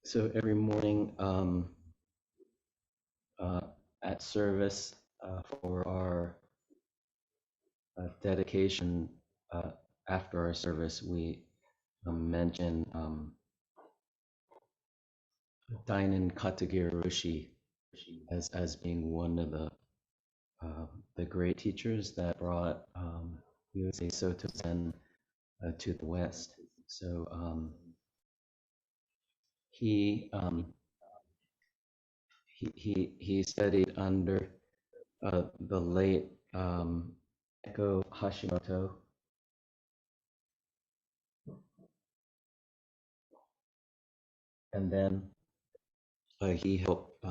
So every morning at service for our dedication, after our service, we mention Dainin Katagiri Roshi as being one of the great teachers that brought Nyoze Soto Zen to the West. So he studied under the late Eko Hashimoto, and then he helped.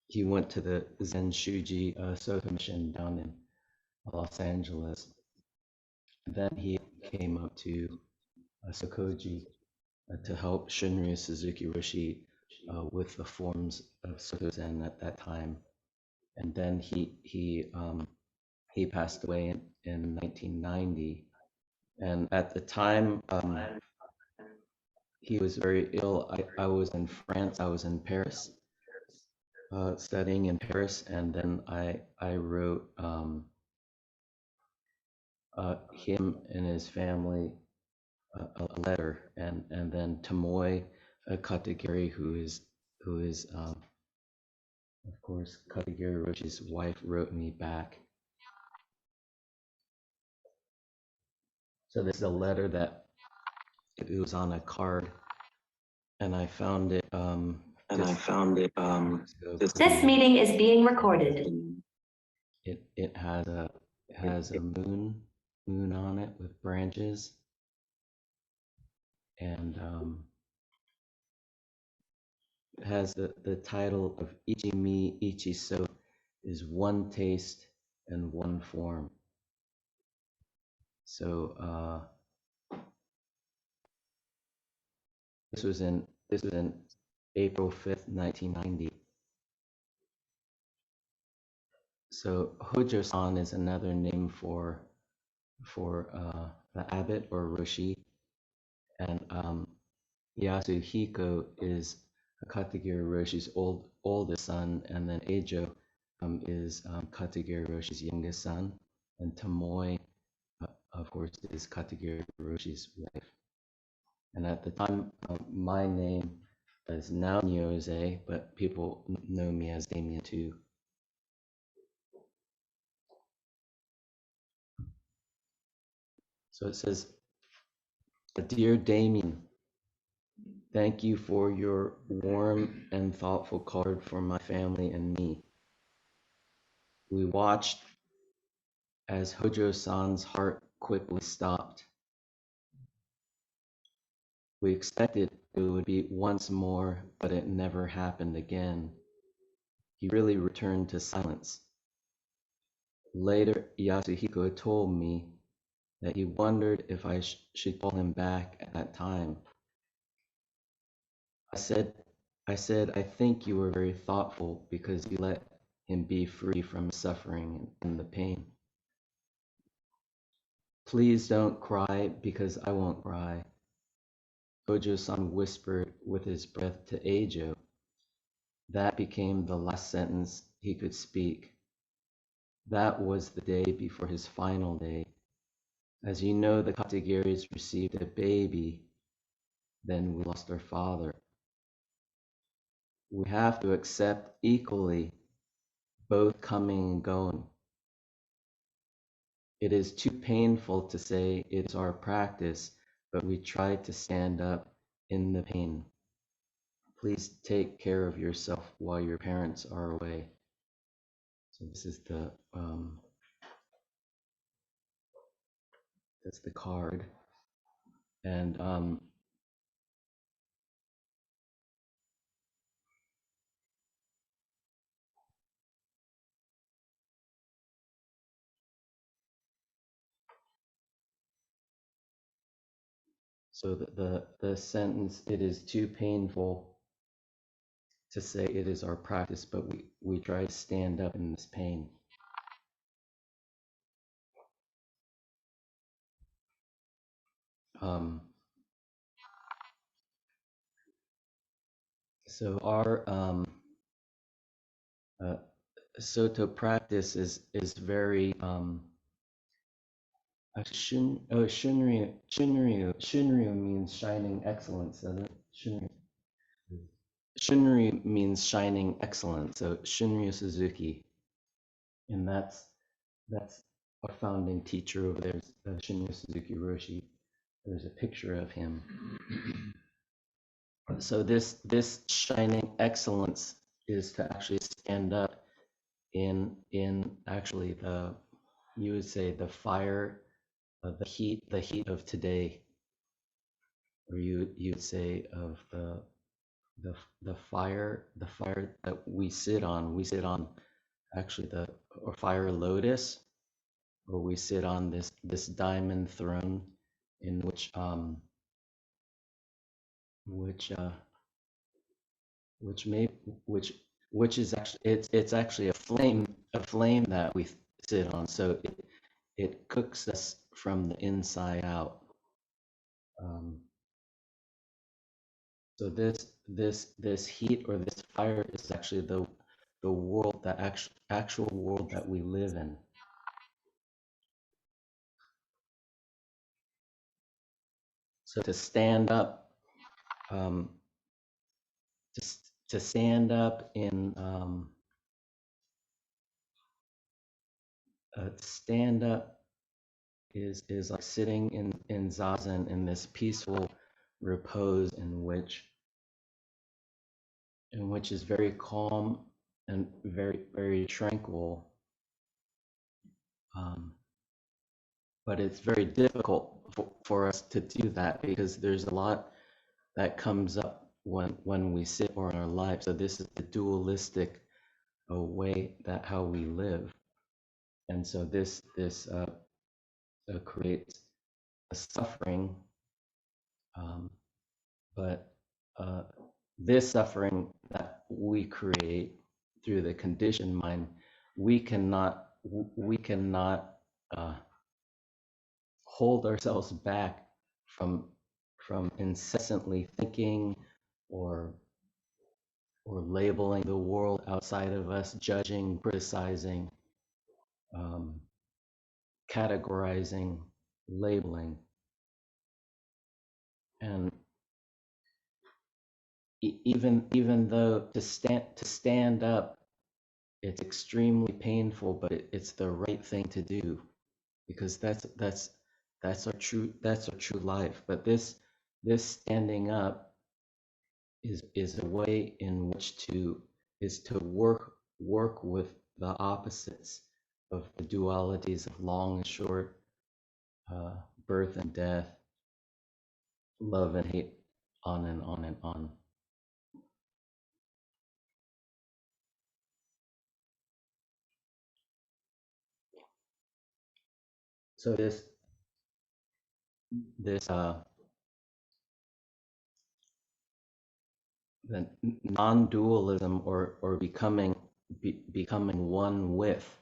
He went to the Zen Shuji Soto mission down in Los Angeles. Then he came up to Sokoji to help Shunryu Suzuki Roshi with the forms of Soto Zen at that time. And then he passed away in 1990. And at the time, he was very ill. I was in France. I was in Paris, studying in Paris, and then I wrote him and his family a letter, and then Tomoe Katagiri, who is of course Katagiri Roshi's wife, wrote me back. So this is a letter that it was on a card, and I found it. This meeting is being recorded. It has a moon on it with branches, and it has the title of Ichimi Ichiso, is one taste and one form. So this was in April 5th, 1990. So Hojo-san is another name for the abbot or Roshi, and Yasuhiko is Katagiri Roshi's oldest son, and then Eijo is Katagiri Roshi's youngest son, and Tomoe, of course, is Katagiri Roshi's wife. And at the time, my name is now Nyoze, but people know me as Damien too. So it says, "Dear Damien, thank you for your warm and thoughtful card for my family and me. We watched as Hojo-san's heart quickly stopped. We expected it would be once more, but it never happened again. He really returned to silence. Later, Yasuhiko told me that he wondered if I should call him back at that time. I said, I think you were very thoughtful because you let him be free from suffering and the pain. Please don't cry because I won't cry." Hojo-san whispered with his breath to Eijo. That became the last sentence he could speak. That was the day before his final day. As you know, the Katagiris received a baby, then we lost our father. We have to accept equally both coming and going. It is too painful to say it is our practice, but we try to stand up in the pain. Please take care of yourself while your parents are away. So this is that's the card, and so the sentence, "It is too painful to say it is our practice, but we try to stand up in this pain." So our Soto practice is very Shunryu means shining excellence, doesn't it? Shunryu means shining excellence. So Shunryu Suzuki, and that's our founding teacher over there, Shunryu Suzuki Roshi. There's a picture of him. So this shining excellence is to actually stand up in actually you would say the fire, the heat of today, or you'd say of the fire that we sit on. We sit on actually or fire lotus, or we sit on this diamond throne in which which which may which is actually it's actually a flame that we sit on, so it cooks us from the inside out. So this heat or this fire is actually the world, that actual world that we live in. So to stand up, to stand up in stand up is like sitting in zazen, in this peaceful repose in which is very calm and very tranquil. But it's very difficult for us to do that because there's a lot that comes up when we sit or in our lives. So this is the dualistic way that how we live, and so this creates a suffering. But this suffering that we create through the conditioned mind, we cannot hold ourselves back from incessantly thinking or labeling the world outside of us, judging, criticizing, categorizing, labeling. And even though to stand up, it's extremely painful, but it's the right thing to do, because that's our true life. But this standing up is a way in which to work with the opposites of the dualities of long and short, birth and death, love and hate, on and on and on. So this the non-dualism, or becoming one with,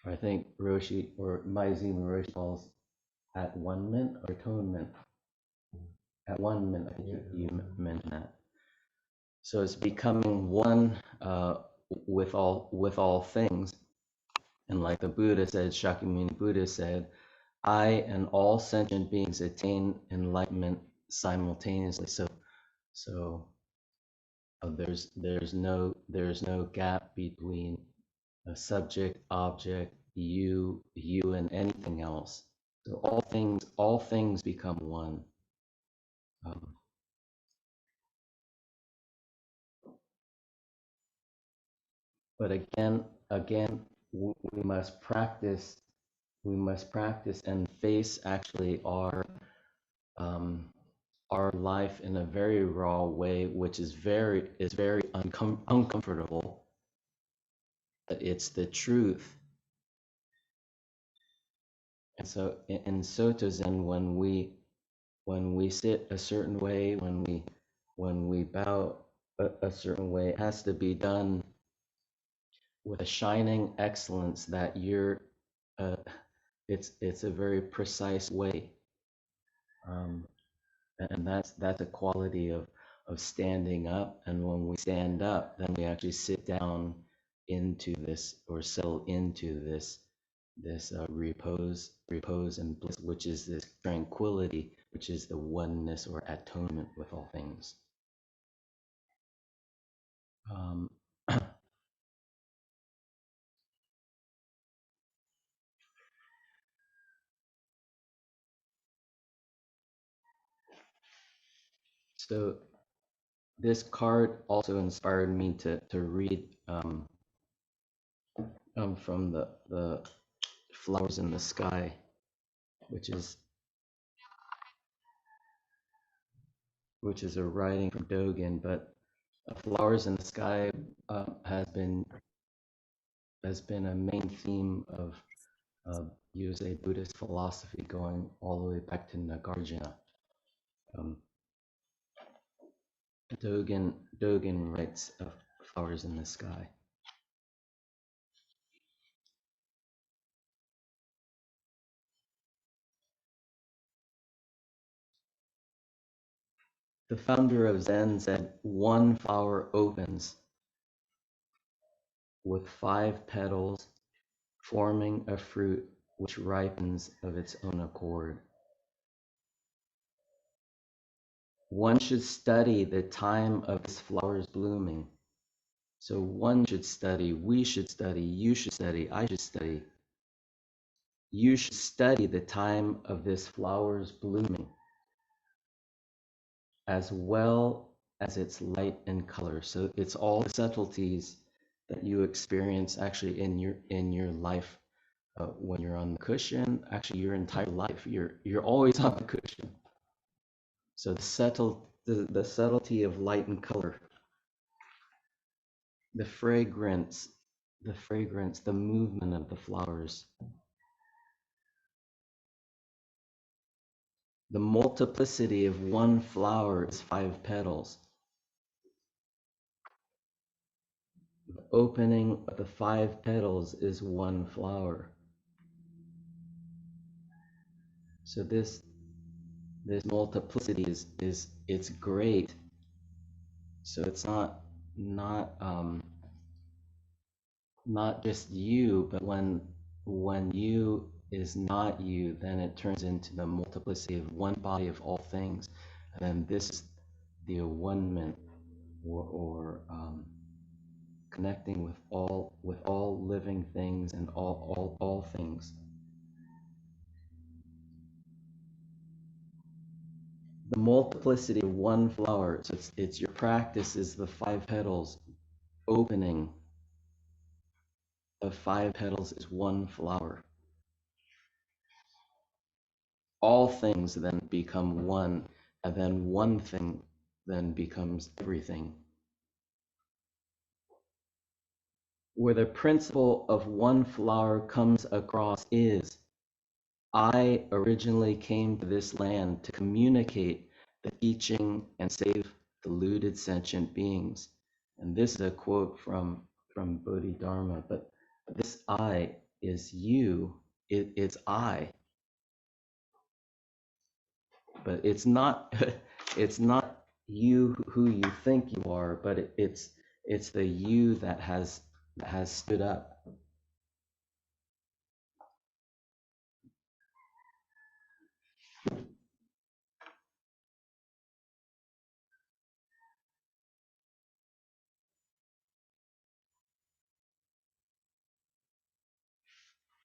I think Roshi or Maizumi Roshi calls at one-ment or atonement. At one-ment, I think you mentioned that. So it's becoming one with all things, and like the Buddha said, Shakyamuni Buddha said, I and all sentient beings attain enlightenment simultaneously. So there's no gap between a subject, object, you and anything else. So all things become one. But again, we must practice. We must practice and face actually our life in a very raw way, which is very uncomfortable. But it's the truth. And so in Soto Zen, when we sit a certain way, when we bow a certain way, it has to be done with a shining excellence that you're. It's a very precise way, and that's a quality of standing up. And when we stand up, then we actually sit down into this, or settle into this repose and bliss, which is this tranquility, which is the oneness or atonement with all things. So this card also inspired me to read from the Flowers in the Sky, which is a writing from Dogen. But Flowers in the Sky has been a main theme of Nyoze Buddhist philosophy, going all the way back to Nagarjuna. Dogen writes of Flowers in the Sky. The founder of Zen said, "One flower opens with 5 petals, forming a fruit which ripens of its own accord." One should study the time of this flower's blooming. So one should study, we should study, you should study, I should study. You should study the time of this flower's blooming, as well as its light and color. So it's all the subtleties that you experience actually in your life when you're on the cushion. Actually, your entire life, you're always on the cushion. So the subtlety of light and color, the fragrance, the movement of the flowers, the multiplicity of one flower is 5 petals. The opening of the 5 petals is one flower. So this multiplicity is it's great. So it's not just you, but when you is not you, then it turns into the multiplicity of one body of all things, and then this is the one-ment, or connecting with all living things and all things. The multiplicity of one flower. So it's your practice is the 5 petals opening. Of 5 petals is one flower. All things then become one, and then one thing then becomes everything. Where the principle of one flower comes across is, I originally came to this land to communicate the teaching and save deluded sentient beings. And this is a quote from Bodhidharma, but this I is you, it's I. But it's not it's not you who you think you are, but it's the you that has stood up.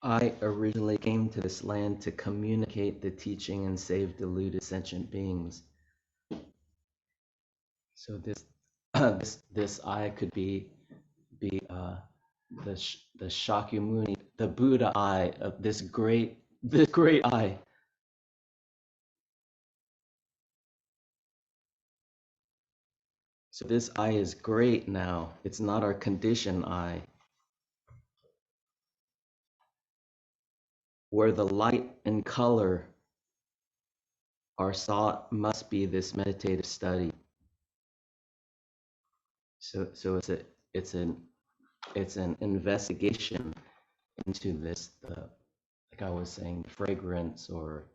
I originally came to this land to communicate the teaching and save deluded sentient beings. So this I could be the Shakyamuni, the Buddha I of this great I. So this I is great now. It's not our condition I. Where the light and color are sought must be this meditative study. So it's an investigation into this, like I was saying, fragrance or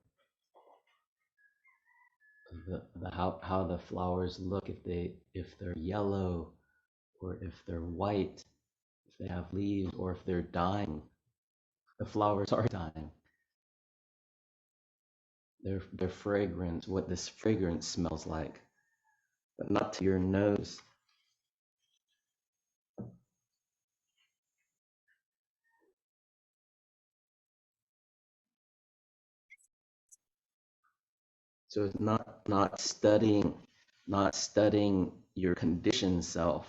how the flowers look, if they're yellow, or if they're white, if they have leaves, or if they're dying. The flowers are dying. Their fragrance, what this fragrance smells like, but not to your nose. So it's not studying your conditioned self,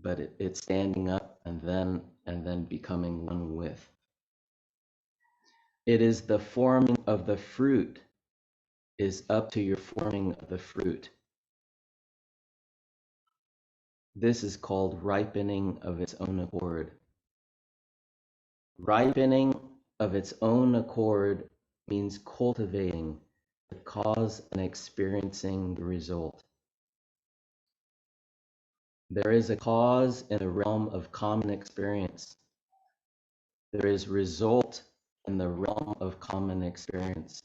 but it's standing up and then becoming one with. It is the forming of the fruit is up to your forming of the fruit. This is called ripening of its own accord. Ripening of its own accord means cultivating the cause and experiencing the result. There is a cause in the realm of common experience. There is result in the realm of common experience.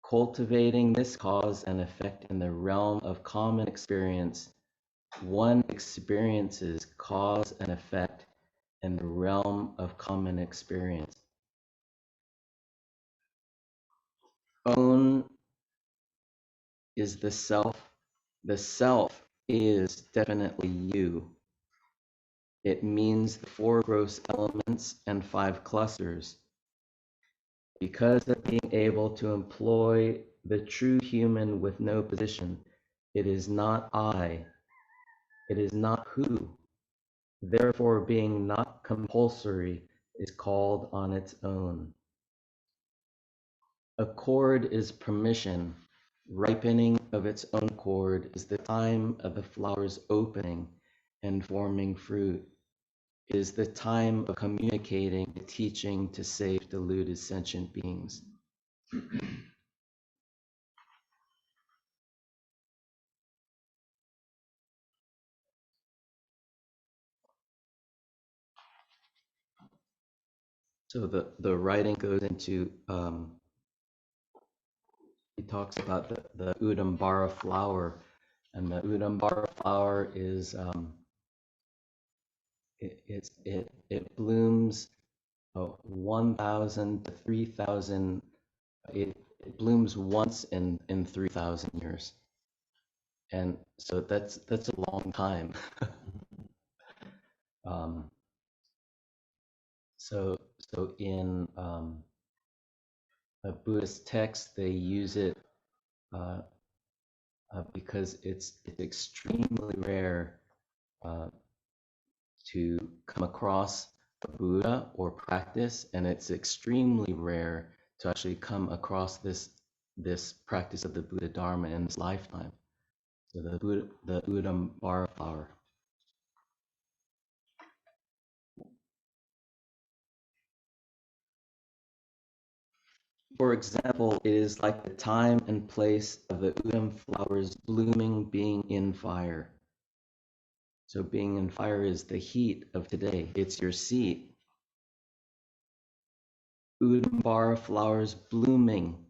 Cultivating this cause and effect in the realm of common experience, one experiences cause and effect in the realm of common experience. Own is the self. The self is definitely you. It means the 4 gross elements and 5 clusters. Because of being able to employ the true human with no position, it is not I, it is not who. Therefore, being not compulsory is called on its own. Accord is permission. Ripening of its own accord is the time of the flower's opening and forming fruit. It is the time of communicating the teaching to save deluded sentient beings. So the writing goes into, he talks about the Udambara flower, and the Udambara flower is, it blooms 1,000 to 3,000. It blooms once in 3,000 years, and so that's a long time. um, so in a Buddhist text, they use it uh, because it's extremely rare to come across a Buddha or practice, and it's extremely rare to actually come across this practice of the Buddha Dharma in this lifetime. So the Udambara flower. For example, it is like the time and place of the Udam flower's blooming being in fire. So being in fire is the heat of today. It's your seat. Udambara flowers blooming,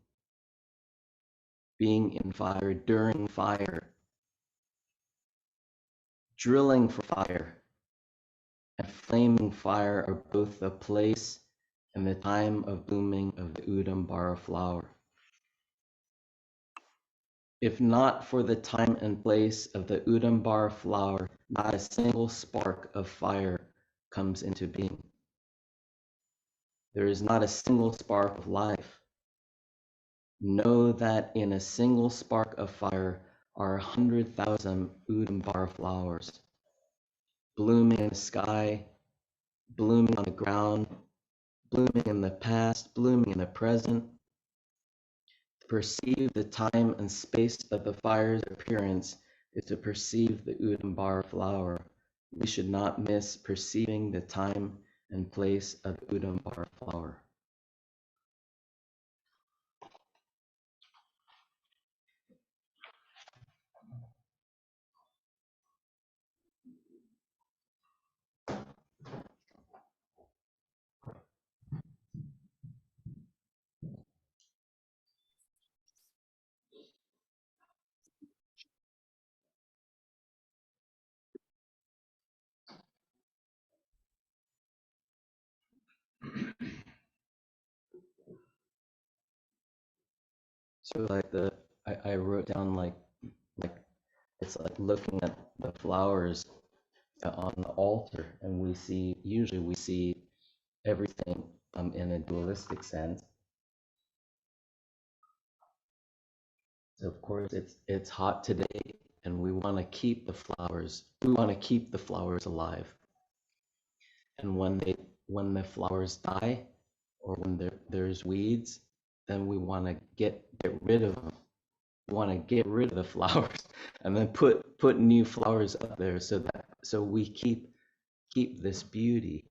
being in fire, during fire, drilling for fire, and flaming fire are both the place and the time of blooming of the Udambara flower. If not for the time and place of the Udambara flower, not a single spark of fire comes into being. There is not a single spark of life. Know that in a single spark of fire are 100,000 Udambara flowers, blooming in the sky, blooming on the ground, blooming in the past, blooming in the present. To perceive the time and space of the fire's appearance is to perceive the Udambara flower. We should not miss perceiving the time and place of the Udambara flower. So like I wrote down like it's like looking at the flowers on the altar, and usually we see everything in a dualistic sense. So of course it's hot today, and we want to keep the flowers. We want to keep the flowers alive. And when the flowers die, or when there's weeds, then we want to get rid of them. We want to get rid of the flowers, and then put new flowers up there, so we keep this beauty.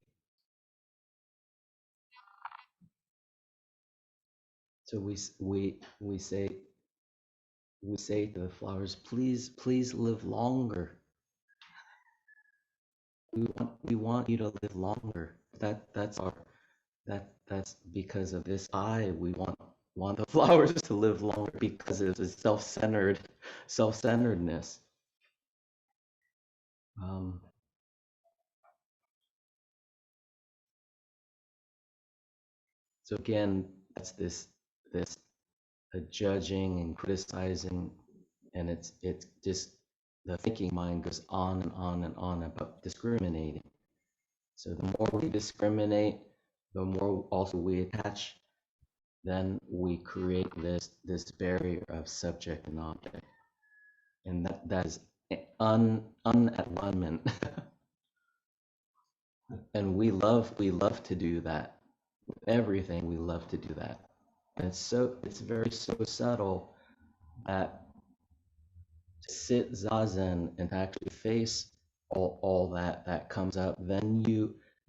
So we say to the flowers, please live longer. We want you to live longer. That's because of this I. We want the flowers to live longer because of the self-centeredness. So again, that's this judging and criticizing, and it's just the thinking mind goes on and on and on about discriminating. So the more we discriminate, the more also we attach, then we create this barrier of subject and object, and that is unalignment. And we love to do that. With everything, we love to do that. And it's very so subtle that to sit zazen and actually face all that comes up, then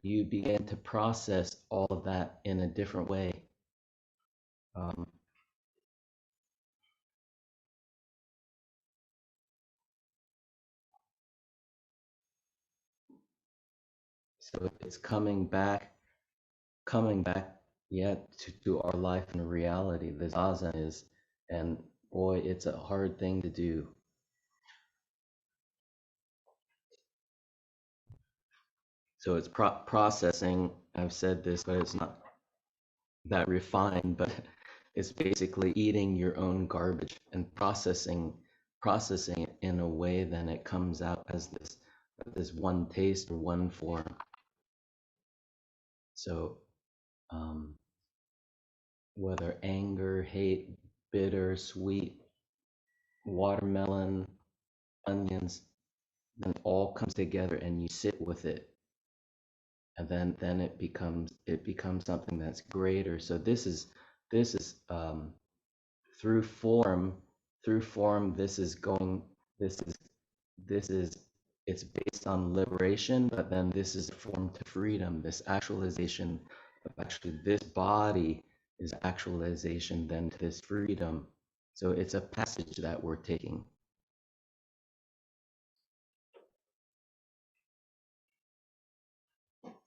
you begin to process all of that in a different way. So it's coming back, yeah, to our life and reality. The zazen is, and boy, it's a hard thing to do. So it's processing. I've said this, but it's not that refined, but it's basically eating your own garbage and processing it in a way then it comes out as this one taste or one form. So whether anger, hate, bitter, sweet, watermelon, onions, then all comes together and you sit with it, and then it becomes something that's greater. So this is through form. This is going, this is it's based on liberation, but then this is a form to freedom, this actualization of actually this body is actualization then to this freedom. So it's a passage that we're taking.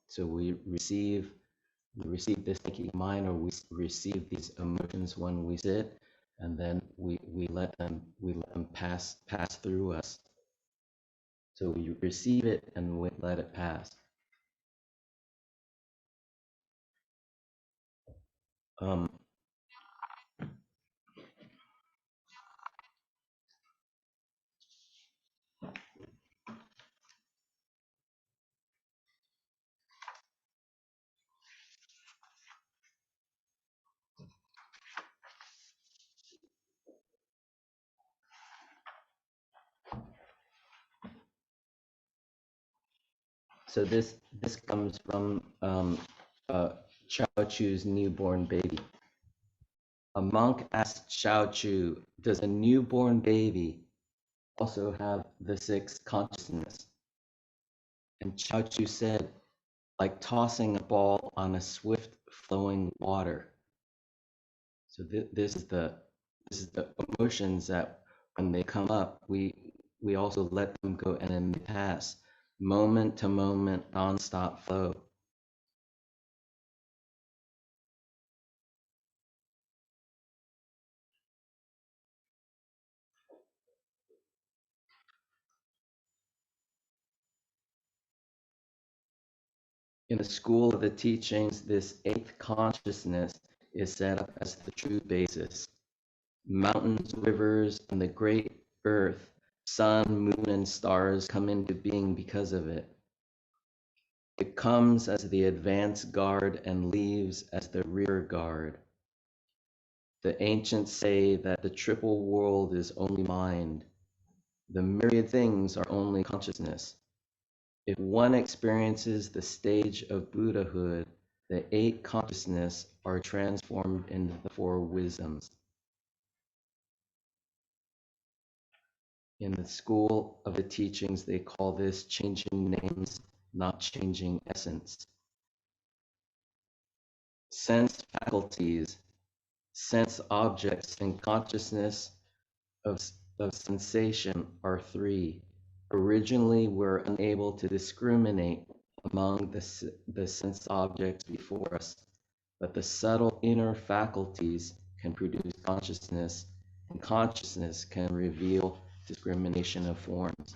So we receive this thinking mind, or we receive these emotions when we sit, and then we let them pass through us. So we receive it and we let it pass. So this comes from Chao Chu's newborn baby. A monk asked Chao Chu, "Does a newborn baby also have the sixth consciousness?" And Chao Chu said, "Like tossing a ball on a swift flowing water." So this is the emotions that when they come up, we also let them go and then they pass, moment to moment, nonstop flow. In the school of the teachings, this eighth consciousness is set up as the true basis. Mountains, rivers, and the great earth, sun, moon, and stars come into being because of it. It comes as the advance guard and leaves as the rear guard. The ancients say that the triple world is only mind. The myriad things are only consciousness. If one experiences the stage of Buddhahood, the 8 consciousness are transformed into the 4 wisdoms. In the school of the teachings, they call this changing names, not changing essence. Sense faculties, sense objects, and consciousness of sensation are 3. Originally, we're unable to discriminate among the sense objects before us, but the subtle inner faculties can produce consciousness, and consciousness can reveal discrimination of forms.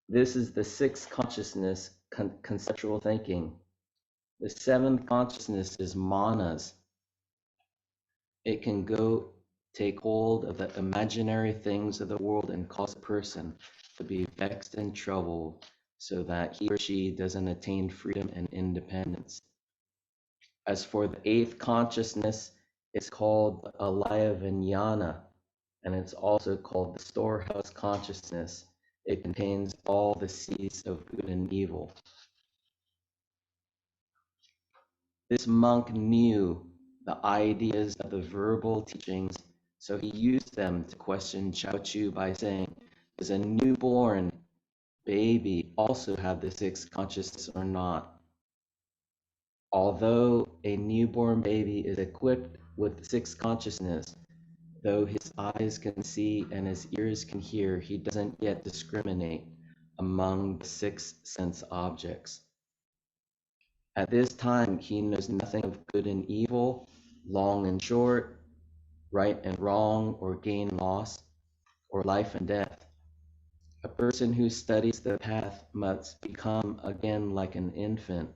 This is the 6th consciousness, conceptual thinking. The 7th consciousness is manas. It can go take hold of the imaginary things of the world and cause a person to be vexed and troubled so that he or she doesn't attain freedom and independence. As for the 8th consciousness, it's called alaya vijnana, and it's also called the storehouse consciousness. It contains all the seeds of good and evil. This monk knew the ideas of the verbal teachings, so he used them to question Chao-Chu by saying, does a newborn baby also have the 6th consciousness or not? Although a newborn baby is equipped with the 6th consciousness, though his eyes can see and his ears can hear, he doesn't yet discriminate among the 6 sense objects. At this time, he knows nothing of good and evil, long and short, right and wrong, or gain and loss, or life and death. A person who studies the path must become again like an infant.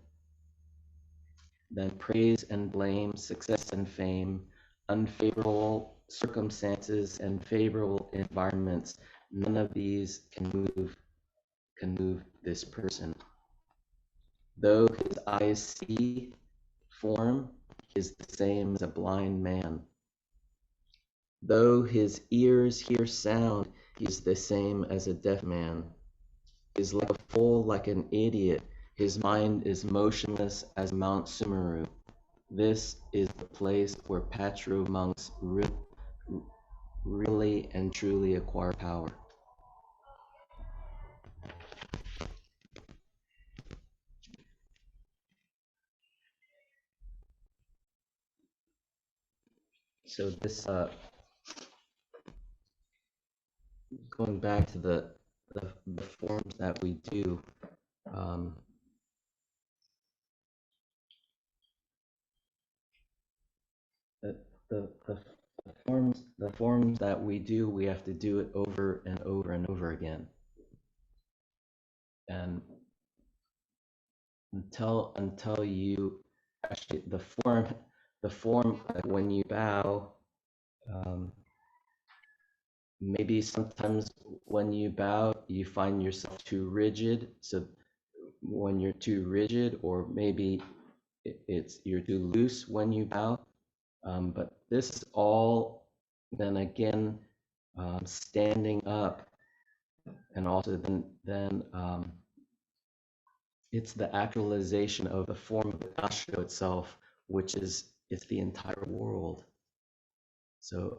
Then praise and blame, success and fame, unfavorable circumstances and favorable environments, none of these can move this person. Though his eyes see form, he is the same as a blind man. Though his ears hear sound, he is the same as a deaf man. He is like a fool, like an idiot. His mind is motionless as Mount Sumeru. This is the place where Patro monks really and truly acquire power. So this, going back to the forms that we do, the, the, the the forms that we do, we have to do it over and over and over again. And until you actually the form like when you bow, maybe sometimes when you bow you find yourself too rigid, so when you're too rigid, or maybe it's you're too loose when you bow, but this is all then again standing up, and also then it's the actualization of the form of the Dasho itself, which is the entire world. So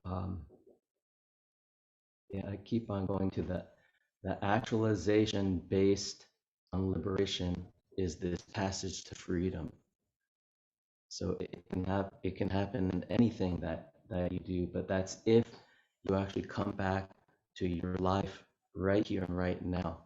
yeah, I keep on going to the actualization based on liberation is this passage to freedom. So it can happen in anything that you do, but that's if you actually come back to your life right here and right now.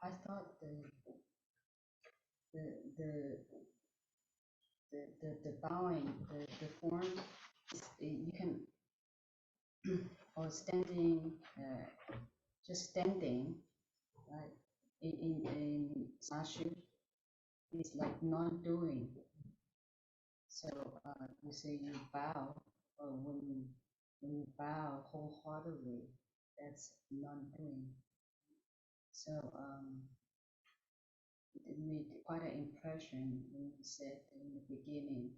I thought the bowing, the form, you can, or standing, just standing, right? In Sashu, it's like non-doing. So you say you bow, or when you bow wholeheartedly, that's non-doing. So it made quite an impression when you said in the beginning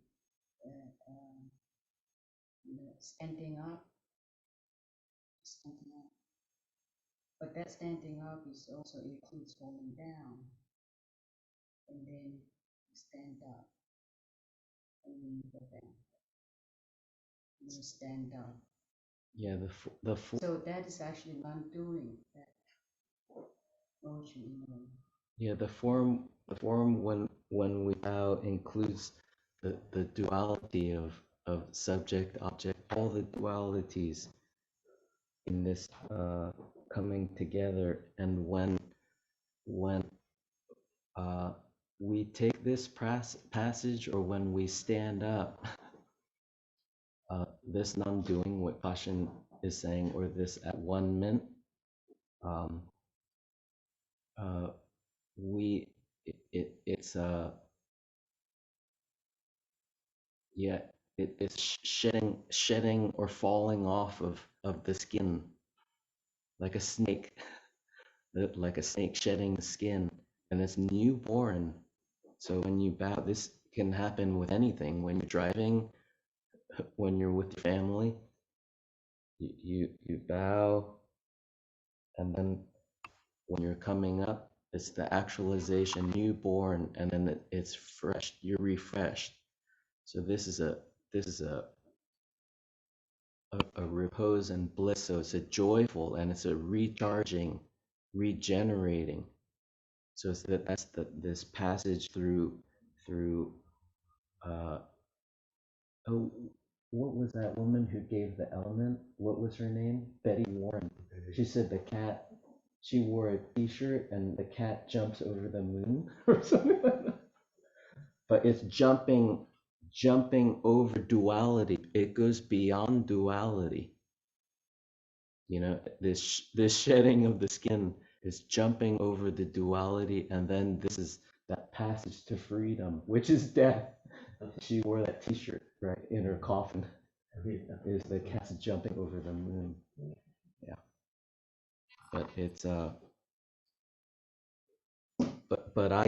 that standing up. But that standing up is also includes falling down, and then you stand up, and then you go down, and you stand up. Yeah, So that is actually non-doing that motion. Yeah, the form when we bow includes the duality of subject, object, all the dualities in this coming together. And when we take this passage, or when we stand up, this non-doing, what Passion is saying, or this at one mint, it's yeah, it's shedding or falling off of the skin, like a snake, like a snake shedding the skin, and it's newborn. So when you bow, this can happen with anything. When you're driving, when you're with your family, you bow, and then when you're coming up, it's the actualization, newborn, and then it's fresh. You're refreshed. So this is a repose and bliss. So it's a joyful, and it's a recharging, regenerating. So it's that's this passage through uh oh, what was that woman who gave the element? What was her name? Betty Warren. She said the cat, she wore a t-shirt and the cat jumps over the moon or something like that. But it's jumping over duality. It goes beyond duality. This shedding of the skin is jumping over the duality, and then this is that passage to freedom, which is death. She wore that t-shirt, right, in her coffin. Is the cat's jumping over the moon. Yeah. But it's but I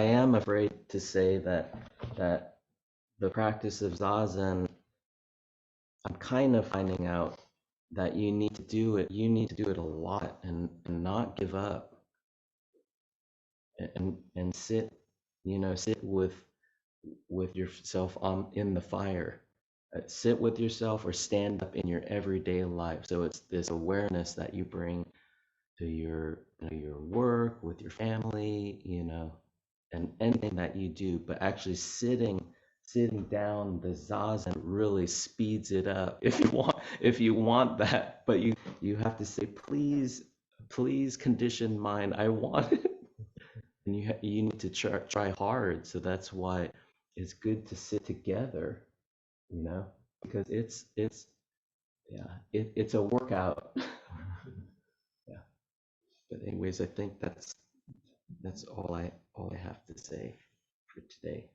am afraid to say that the practice of Zazen, I'm kind of finding out that you need to do it a lot, and not give up, and sit with yourself in the fire. Sit with yourself or stand up in your everyday life. So it's this awareness that you bring to your work, with your family, and anything that you do. But actually sitting down, the zazen really speeds it up if you want that. But you have to say, please condition mind, I want it. And you need to try hard. So that's why it's good to sit together, because it's it's a workout. Yeah. But anyways, I think that's all I have to say for today.